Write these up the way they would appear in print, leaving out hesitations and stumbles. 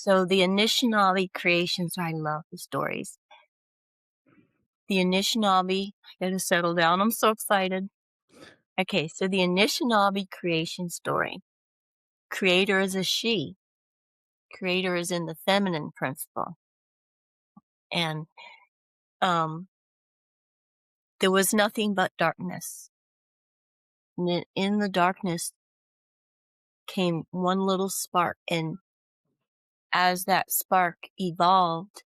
So the Anishinaabe creations, I love the stories. The Anishinaabe, I gotta settle down. I'm so excited. Okay, so the Anishinaabe creation story. Creator is a she. Creator is in the feminine principle. And um, there was nothing but darkness. And in the darkness came one little spark. And as that spark evolved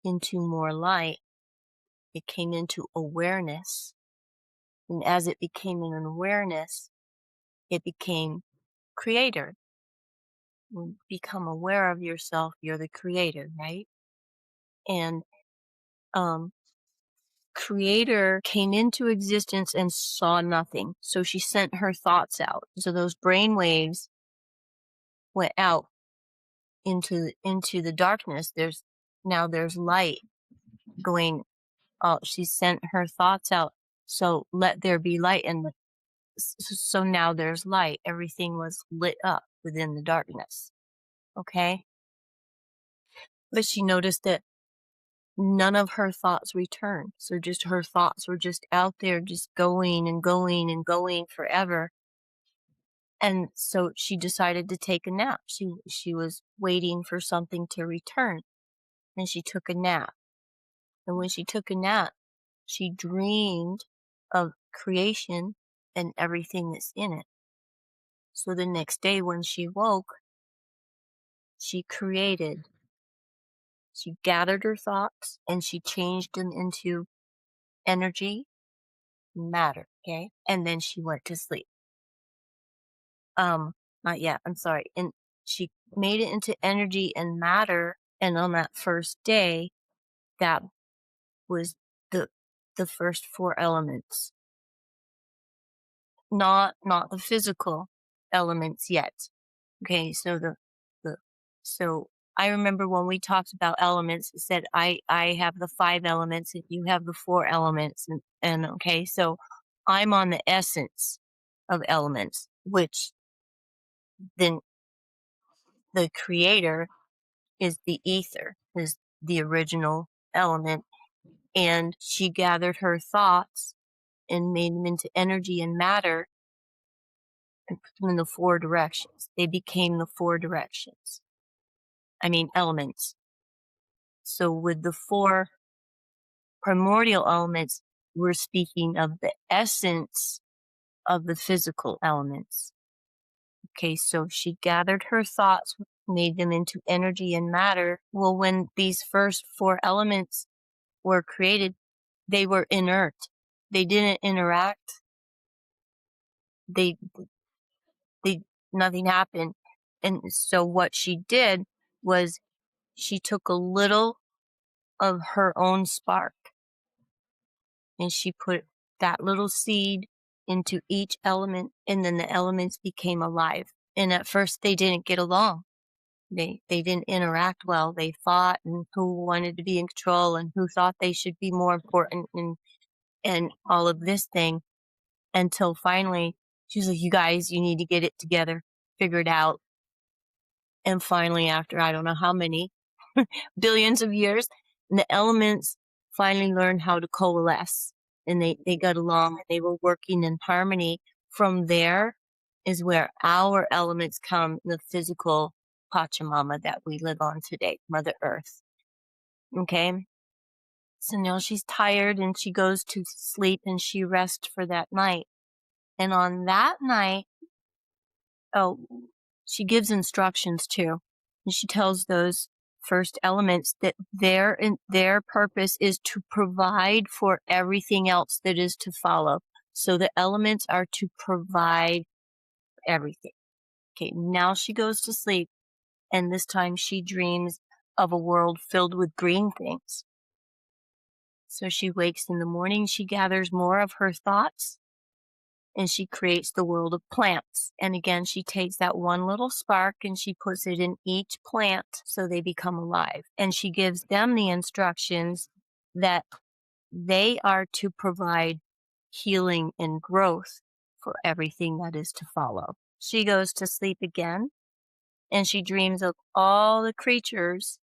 into more light, it came into awareness. And as it became an awareness, it became creator. When you become aware of yourself, you're the creator, right? And um, creator came into existence and saw nothing. So she sent her thoughts out. So those brain waves went out into the darkness. There's light going out. She sent her thoughts out. So let there be light. And so now there's light. Everything was lit up within the darkness. Okay. But she noticed that none of her thoughts returned. So just her thoughts were just out there, just going and going and going forever. And so she decided to take a nap. She was waiting for something to return, and she took a nap. And when she took a nap, she dreamed of creation and everything that's in it. So the next day when she woke, she created. She gathered her thoughts and she changed them into energy, matter, okay? And then she went to sleep. Not yet, I'm sorry. And she made it into energy and matter, and on that first day, that was the the first four elements. Not the physical elements yet. Okay, so the so I remember when we talked about elements, it said I have the five elements and you have the four elements, and okay, so I'm on the essence of elements, which then the creator is the ether, is the original element, and she gathered her thoughts and made them into energy and matter and put them in the four directions. They became the four directions. I mean, elements. So with the four primordial elements, we're speaking of the essence of the physical elements. Okay, so she gathered her thoughts, made them into energy and matter. Well, when these first four elements were created, they were inert. They didn't interact. They nothing happened. And so what she did was she took a little of her own spark and she put that little seed into each element, and then the elements became alive. And at first they didn't get along. They didn't interact well. They fought, and who wanted to be in control and who thought they should be more important, and all of this thing, until finally she's like, you guys, you need to get it together, figure it out. And finally, after I don't know how many billions of years, the elements finally learned how to coalesce, and they got along, and they were working in harmony. From there is where our elements come, the physical Pachamama that we live on today, Mother Earth. Okay? So now she's tired and she goes to sleep and she rests for that night. And on that night, oh, she gives instructions too. And she tells those first elements that their purpose is to provide for everything else that is to follow. So the elements are to provide everything. Okay, now she goes to sleep, and this time she dreams of a world filled with green things. So she wakes in the morning, she gathers more of her thoughts, and she creates the world of plants. And again, she takes that one little spark and she puts it in each plant so they become alive. And she gives them the instructions that they are to provide healing and growth for everything that is to follow. She goes to sleep again, and she dreams of all the creatures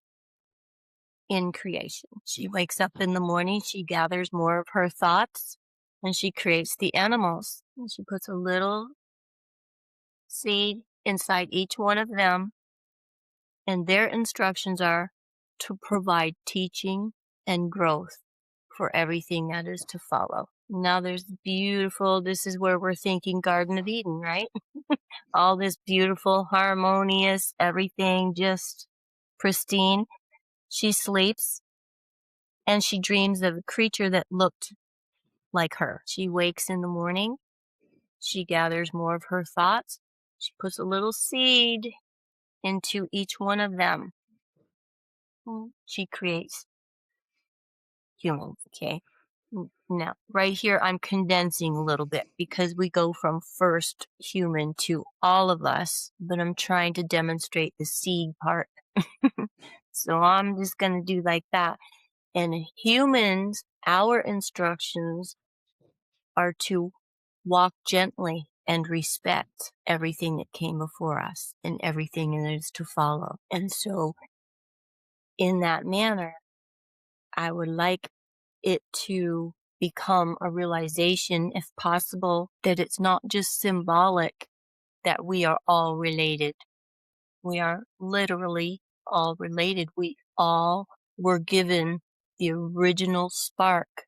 in creation. She wakes up in the morning, she gathers more of her thoughts, and she creates the animals. And she puts a little seed inside each one of them, and their instructions are to provide teaching and growth for everything that is to follow. Now there's beautiful, this is where we're thinking Garden of Eden, right? All this beautiful, harmonious, everything just pristine. She sleeps and she dreams of a creature that looked like her. She wakes in the morning. She gathers more of her thoughts. She puts a little seed into each one of them. She creates humans, okay? Now, right here, I'm condensing a little bit because we go from first human to all of us, but I'm trying to demonstrate the seed part. So I'm just going to do like that. And humans, our instructions are to walk gently and respect everything that came before us and everything that is to follow. And so, in that manner, I would like it to become a realization, if possible, that it's not just symbolic that we are all related. We are literally all related. We all were given the original spark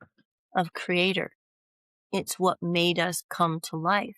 of Creator. It's what made us come to life.